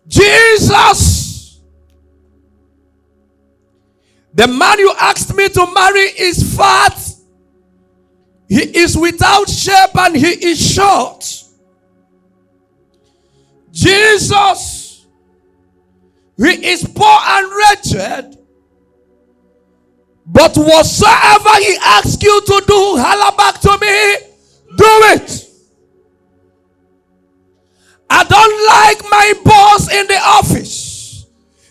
Jesus, the man you asked me to marry is fat. He is without shape and he is short. Jesus, he is poor and wretched. But whatsoever he asks you to do, holler back to me, do it. I don't like my boss in the office.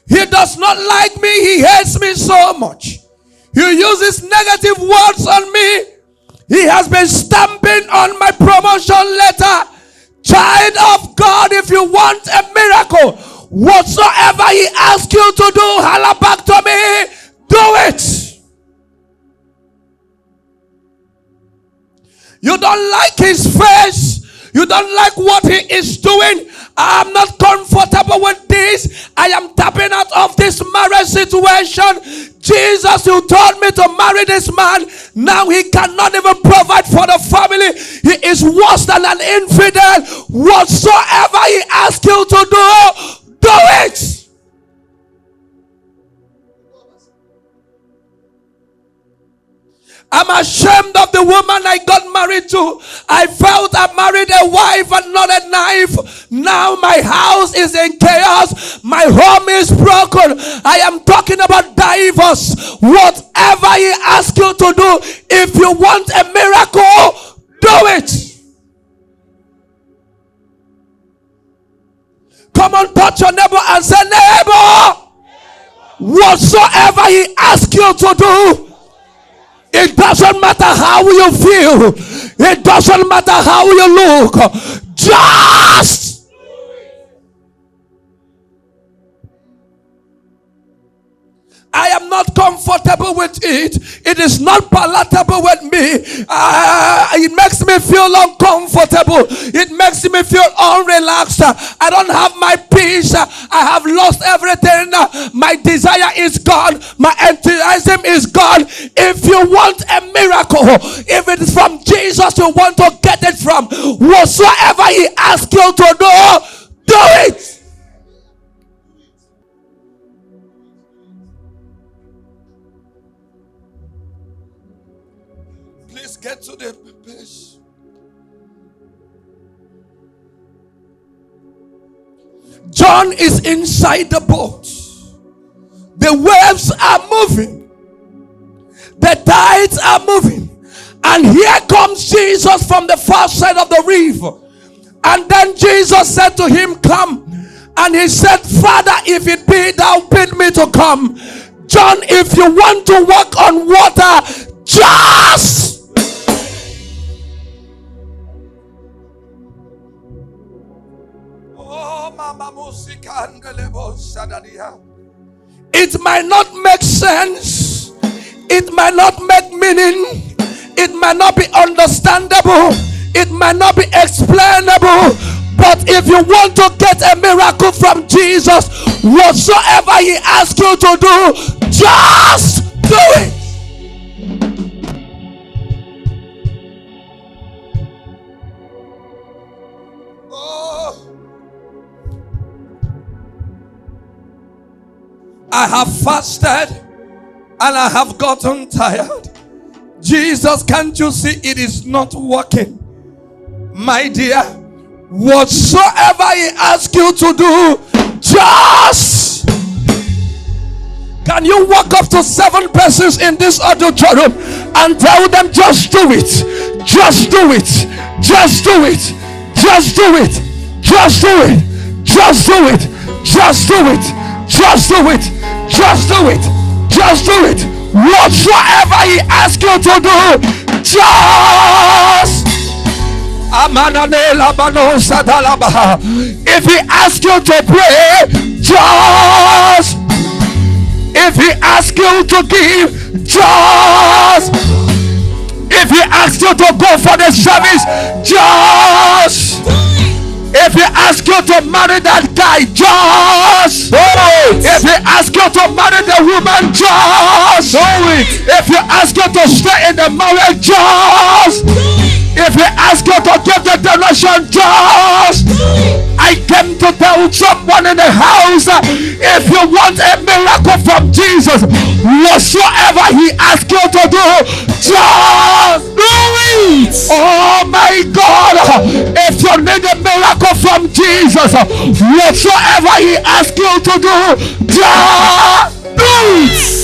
He does not like me. He hates me so much. He uses negative words on me. He has been stamping on my promotion letter. Child of God, if you want a miracle, whatsoever he asks you to do, holler back to me, do it. You don't like his face. You don't like what he is doing. I'm not comfortable with this. I am tapping out of this marriage situation. Jesus, you told me to marry this man. Now he cannot even provide for the family. He is worse than an infidel. Whatsoever he asks you to do it. I'm ashamed of the woman I got married to. I felt I married a wife and not a knife. Now my house is in chaos. My home is broken. I am talking about divorce. Whatever he asks you to do, if you want a miracle, do it. Come on, touch your neighbor and say, neighbor, whatsoever he asks you to do, it doesn't matter how you feel. It doesn't matter how you look. Just I am not comfortable with it. It is not palatable with me. It makes me feel uncomfortable. It makes me feel unrelaxed. I don't have my peace. I have lost everything. My desire is gone. My enthusiasm is gone. If you want a miracle, if it is from Jesus you want to get it from, whatsoever he asks you to do it. Please get to the page. John is inside the boat. The waves are moving. The tides are moving. And here comes Jesus from the far side of the river. And then Jesus said to him, come. And he said, Father, if it be thou bid me to come. John, if you want to walk on water, just it might not make sense. It might not make meaning. It might not be understandable. It might not be explainable. But if you want to get a miracle from Jesus, whatsoever he asks you to do, just do it. I have fasted and I have gotten tired. Jesus, can't you see it is not working? My dear, whatsoever he asks you to do, just. Can you walk up to 7 persons in this auditorium and tell them, just do it, just do it, just do it, just do it, just do it, just do it, just do it, just do it, just do it, just do it. Whatsoever he asks you to do, just. If he asks you to pray, just. If he asks you to give, just. If he asks you to go for the service, just. If he asks you to marry that guy, just. If he asks you to marry the woman, just. If he asks you to stay in the marriage, just. If he asks you to give the donation, just. I came to tell someone in the house, means if you want a miracle from Jesus, whatsoever he asks you to do, just do it. Oh my God, if you need a miracle from Jesus, whatsoever he asks you to do, just do it.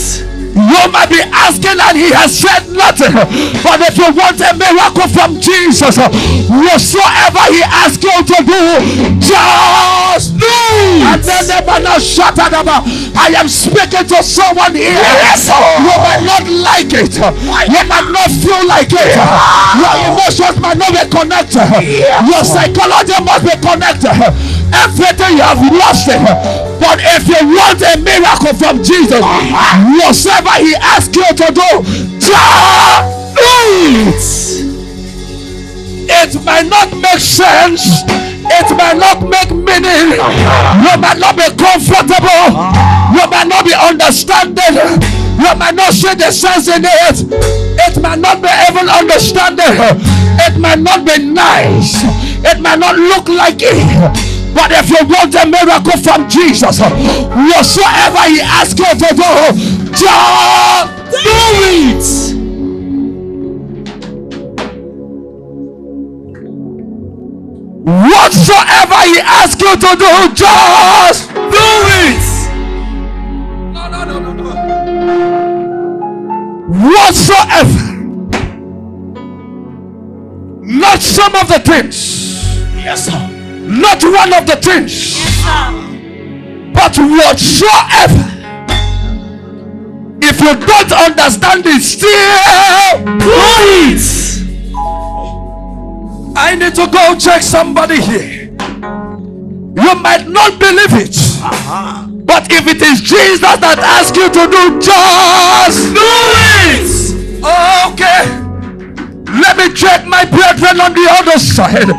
You might be asking and he has said nothing, but if you want a miracle from Jesus, whatsoever he asks you to do, just do it. And then they might not shut it up. I am speaking to someone here. Yes, you might not like it, you might not feel like it, your emotions might not be connected, your psychology must be connected, everything you have lost it. But if you want a miracle from Jesus, whatever he asks you to do, just do it. It might not make sense, it might not make meaning, you might not be comfortable, you might not be understanding, you might not see the sense in it, it might not be even understanding, it might not be nice, it might not look like it. But if you want a miracle from Jesus, whatsoever he asks you to do, just do it. Whatsoever he asks you to do, just do it. No. Whatsoever. Not some of the things. Yes, sir. Not one of the things. Yes, but whatsoever. If you don't understand it, still do it. I need to go check somebody here. You might not believe it, but if it is Jesus that asks you to do, just do it. Okay, let me check my brethren on the other side.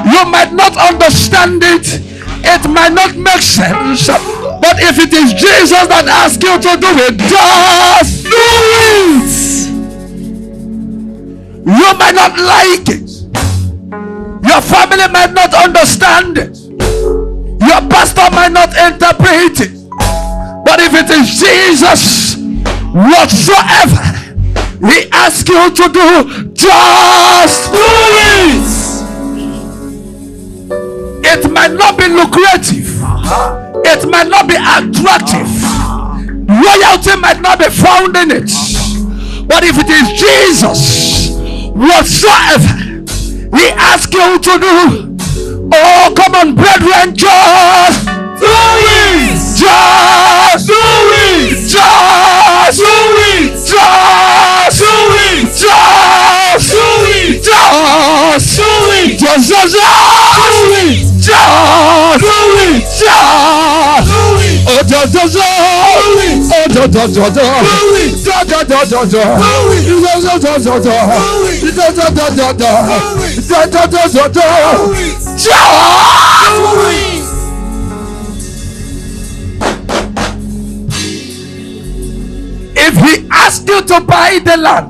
You might not understand it, it might not make sense, but if it is Jesus that asks you to do it, just do it. You might not like it, your family might not understand it, your pastor might not interpret it, but if it is Jesus, whatsoever he asks you to do, just do it. It might not be lucrative, it might not be attractive, royalty might not be found in it, but if it is Jesus, whatsoever he asks you to do, oh come on brethren, just do it. Just do it. Just do it. Just do it. Just do it. Just do it. Just do it. Just do it. Just do it. Oh just do it. Oh if he asks you to buy the land,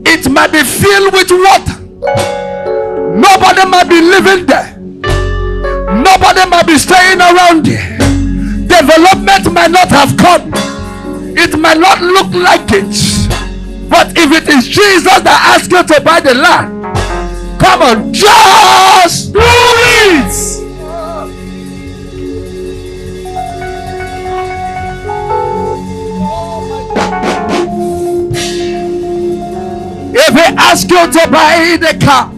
it might be filled with water. Nobody might be living there. Nobody might be staying around there. Development might not have come. It might not look like it. But if it is Jesus that asks you to buy the land, come on, just do it. If he asks you to buy the car,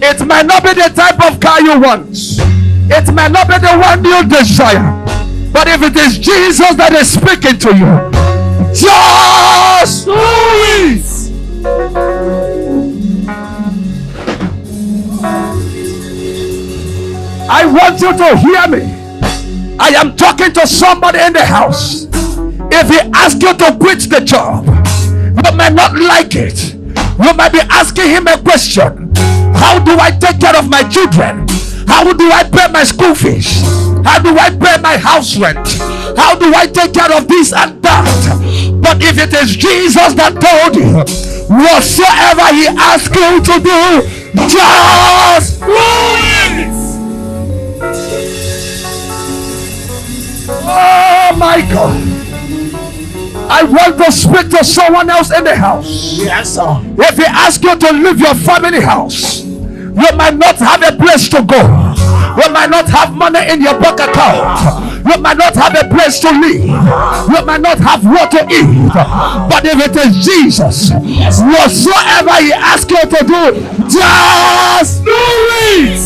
it might not be the type of car you want. It might not be the one you desire. But if it is Jesus that is speaking to you, just do it. I want you to hear me. I am talking to somebody in the house. If he asks you to quit the job, you might not like it. You might be asking him a question. How do I take care of my children? How do I pay my school fees? How do I pay my house rent? How do I take care of this and that? But if it is Jesus that told you, whatsoever he asks you to do, just do it. my God. I want to speak to someone else in the house. Yes, sir. If he asks you to leave your family house, you might not have a place to go. You might not have money in your bank account. You might not have a place to live. You might not have what to eat. But if it is Jesus, whatsoever he asks you to do, just do it.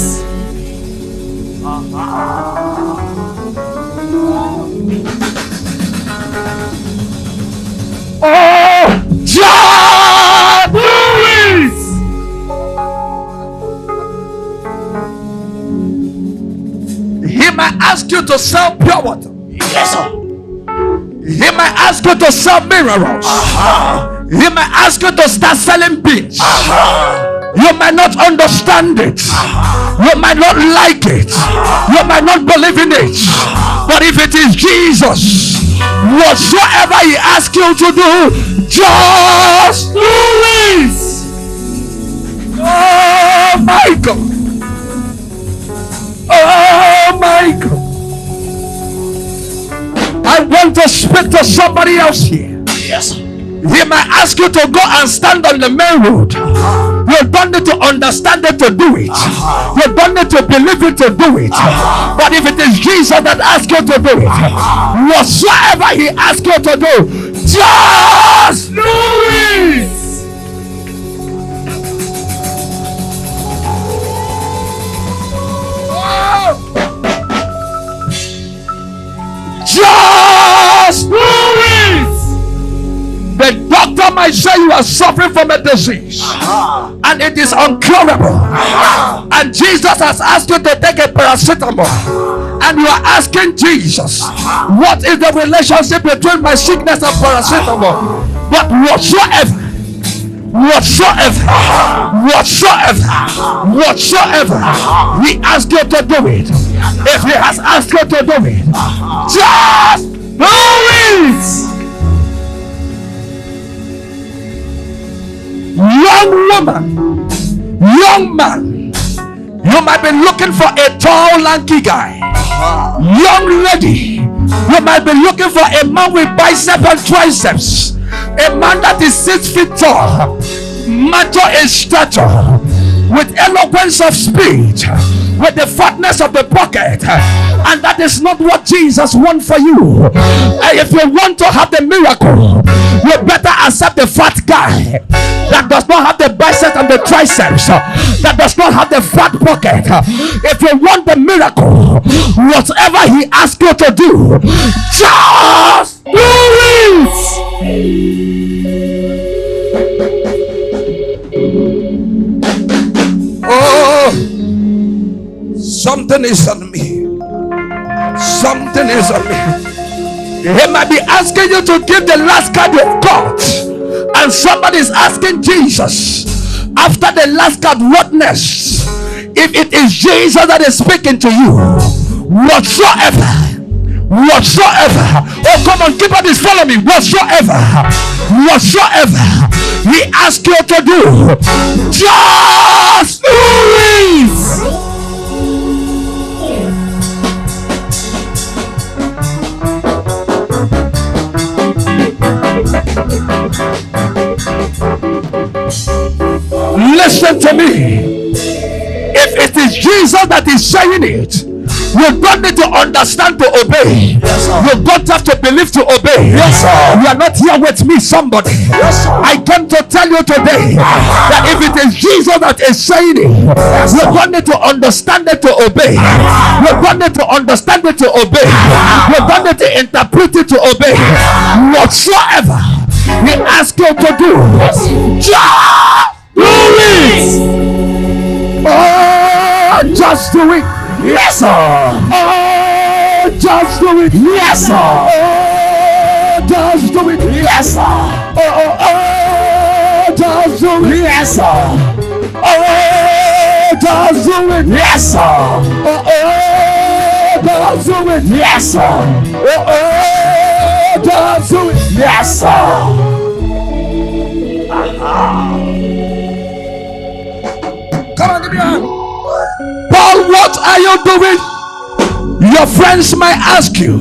Oh, just do it. He might ask you to sell pure water. Yes, sir. He might ask you to sell minerals. He might ask you to start selling beans. You might not understand it. You might not like it. You might not believe in it. But if it is Jesus, whatsoever he asks you to do, just do it. Oh my God. Oh my God. I want to speak to somebody else here. Yes. He might ask you to go and stand on the main road. You don't need to understand it to do it. You don't need to believe it to do it. But if it is Jesus that asks you to do it, whatsoever he asks you to do, just do it. Just do it. The doctor might say you are suffering from a disease and it is incurable, and Jesus has asked you to take a paracetamol, and you are asking Jesus, what is the relationship between my sickness and paracetamol? But whatsoever he asks you to do it, if he has asked you to do it, just do it. Young woman, young man, you might be looking for a tall, lanky guy. Young lady, you might be looking for a man with biceps and triceps, a man that is 6 feet tall, mature in stature, with eloquence of speech, with the fatness of the pocket. And that is not what Jesus wants for you. If you want to have the miracle, you better accept the fat guy that does not have the biceps and the triceps, that does not have the fat pocket. If you want the miracle, whatever he asks you to do, just do it. Oh, something is on me. Something is on me. He might be asking you to give the last card you've got, and somebody is asking Jesus after the last card, what next? If it is Jesus that is speaking to you, whatsoever, oh come on, keep on this, follow me. Whatsoever he asks you to do, just do it. Listen to me. If it is Jesus that is saying it, you don't need to understand to obey. Yes, you don't have to believe to obey. Yes, you are not here with me, somebody. Yes, I came to tell you today that if it is Jesus that is saying it, you don't need to understand it to obey. You don't need to understand it to obey. You don't need to interpret it to obey. Whatsoever he asks you to do, just do it. Oh, just do it. Yes, sir. Oh, just do it. Yes, sir. Oh, just do it. Yes, sir. Oh, just do it. Yes, sir. Oh, just do it. Yes, sir. Oh, just do it. Yes, sir. Oh, just do it. Yes, sir. Come on, give me a hand. Paul, what are you doing? Your friends might ask you,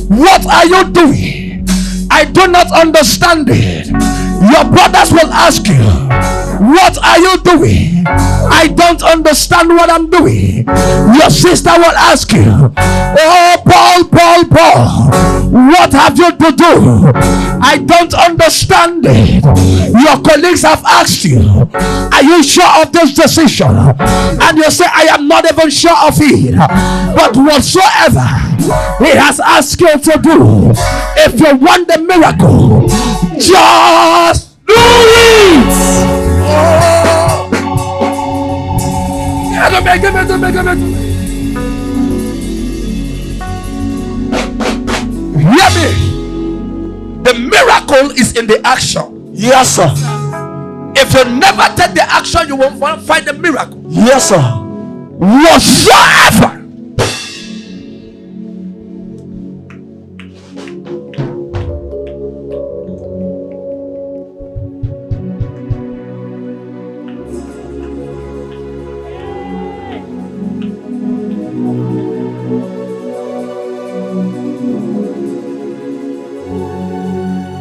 What are you doing? I do not understand it. Your brothers will ask you, what are you doing? I don't understand what I'm doing. Your sister will ask you, oh, Paul, what have you to do? I don't understand it. Your colleagues have asked you, are you sure of this decision? And you say, I am not even sure of it. But whatsoever he has asked you to do, if you want the miracle, just do it. Hear me. The miracle is in the action. Yes, sir. If you never take the action, you won't find the miracle. Yes, sir. Whatsoever.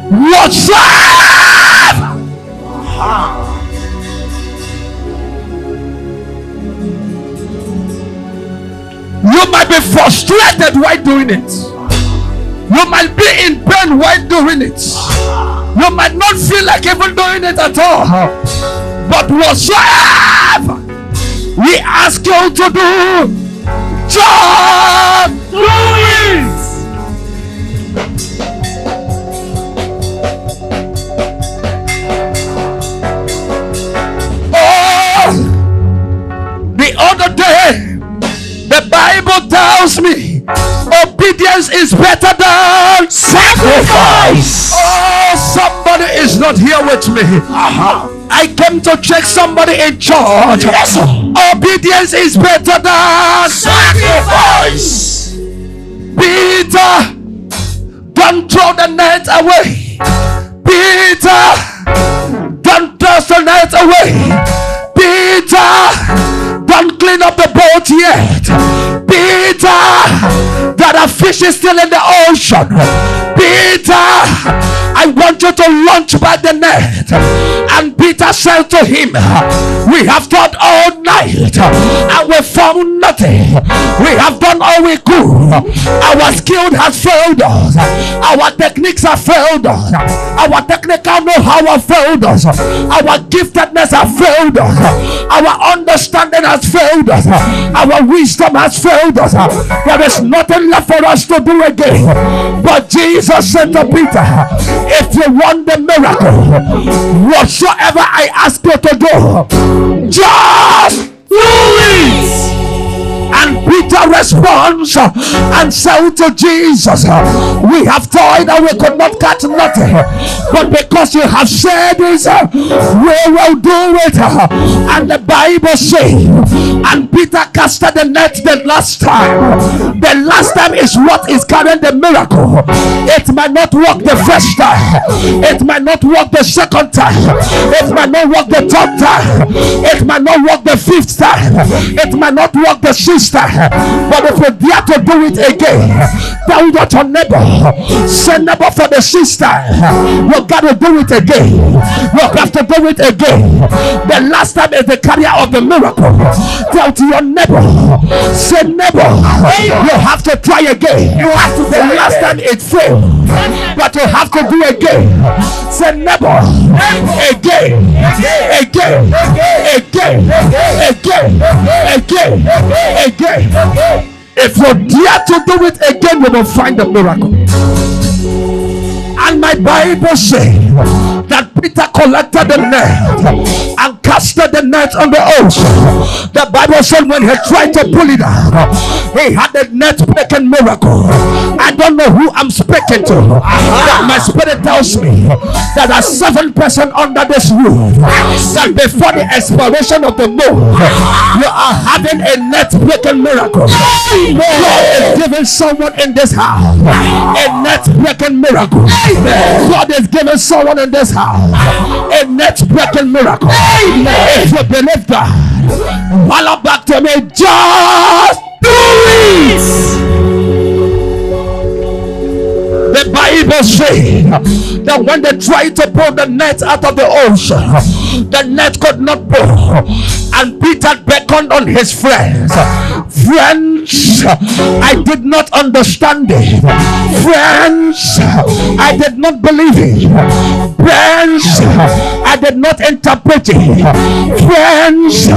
Whatsoever. You might be frustrated while doing it. You might be in pain while doing it. You might not feel like even doing it at all. But whatsoever we ask you to do, just do it. The other day, the Bible tells me obedience is better than sacrifice. Oh, somebody is not here with me. I came to check somebody in church. Yes, sir. Obedience is better than sacrifice. Peter, don't throw the net away. Peter, don't toss the net away. Peter, don't clean up the boat yet. Peter, there are fishes still in the ocean. Peter, I want you to launch by the net. And Peter said to him, we have thought all night and we found nothing. We have done all we could. Our skill has failed us. Our techniques have failed us. Our technical know-how has failed us. Our giftedness has failed us. Our understanding has failed us. Our wisdom has failed us. There is nothing left for us to do again. But Jesus said to Peter, if you want the miracle, whatsoever I ask you to do, just do it. And Peter responds and said to Jesus, we have toiled and we could not catch nothing, but because you have said this, we will do it. And the Bible says, and Peter casted the net the last time. The last time is what is carrying the miracle. It might not work the first time. It might not work the second time. It might not work the third time. It might not work the fifth time. It might not work the sixth time. But if you dare to do it again, tell your neighbor, say neighbor, for the sister, you gotta do it again. You have to do it again. The last time is the carrier of the miracle. Tell to your neighbor, say neighbor, you have to try again. You have to. The last time it failed, but you have to do again. Say neighbor, again, again, again, again. If you dare to do it again, you will find the miracle. And my Bible says that Peter collected the net and casted the net on the ocean. The Bible said when he tried to pull it out, he had a net breaking miracle. I don't know who I'm speaking to, but my spirit tells me that there are 7 persons under this roof that before the expiration of the moon, you are having a net breaking miracle. God is giving someone in this house a net breaking miracle. God is giving someone in this house a net breaking miracle. If you believe that, holler back to me, just do it. Bible says that when they tried to pull the net out of the ocean, the net could not pull. And Peter beckoned on his friends. Friends, I did not understand it. Friends, I did not believe it. Friends, I did not interpret it. Friends,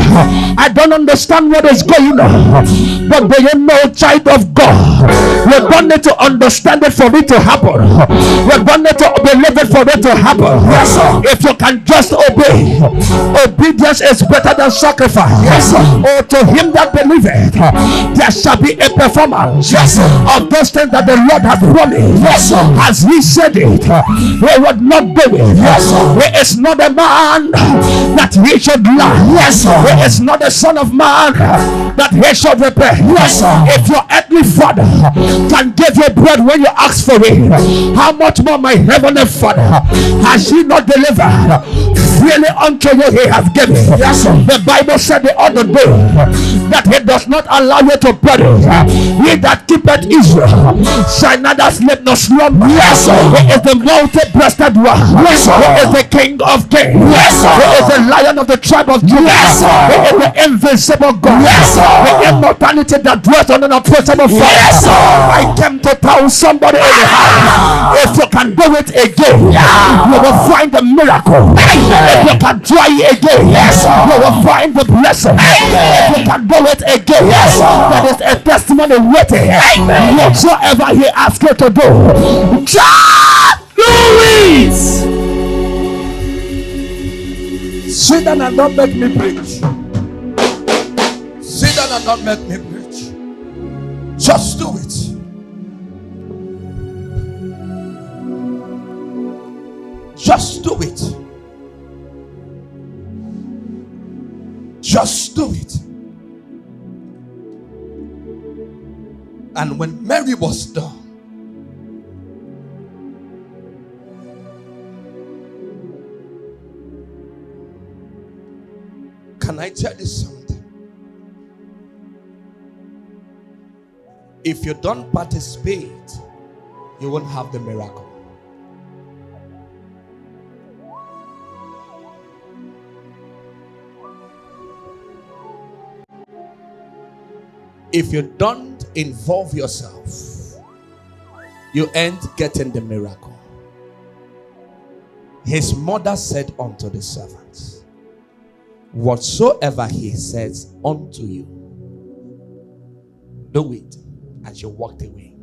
I don't understand what is going on. But do you know, child of God, we don't need to understand it for it to happen. We don't need to believe it for it to happen. Yes, sir. If you can just obey, obedience is better than sacrifice. Yes, sir. Oh, to him that believeth, there shall be a performance, yes, of those things that the Lord has promised. Yes, sir. As he said it, he would not do it. Yes, sir. He is not a man that he should lie. Yes, sir. He is not the son of man that he should repent. Yes, sir. If your earthly father can give you bread when you ask for it, how much more my heavenly Father has he not delivered freely unto you? He has given. Yes, sir. The Bible said the other day that he does not allow you to perish. He that keepeth Israel shall neither sleep nor slumber. Yes, sir. He is the multi-breasted one. Yes, sir. He is the King of kings. Yes, sir. He is the Lion of the tribe of Judah. Yes, sir. He is the invisible God. Yes, sir. The immortality that dwells on an unapproachable fire. Yes, sir. I came to tell somebody in the house, if you can do it again, you will find the miracle. If you can try it again, yes, you will find the blessing. If you can do it again, yes, that is a testimony waiting. Whatsoever he asks you to do, just do it. Sit down and don't make me preach. Sit down and don't make me preach. Just do it. Just do it. Just do it. And when Mary was done, can I tell you something? If you don't participate, you won't have the miracle. If you don't involve yourself, you ain't getting the miracle. His mother said unto the servants, whatsoever he says unto you, do it. And she walked away.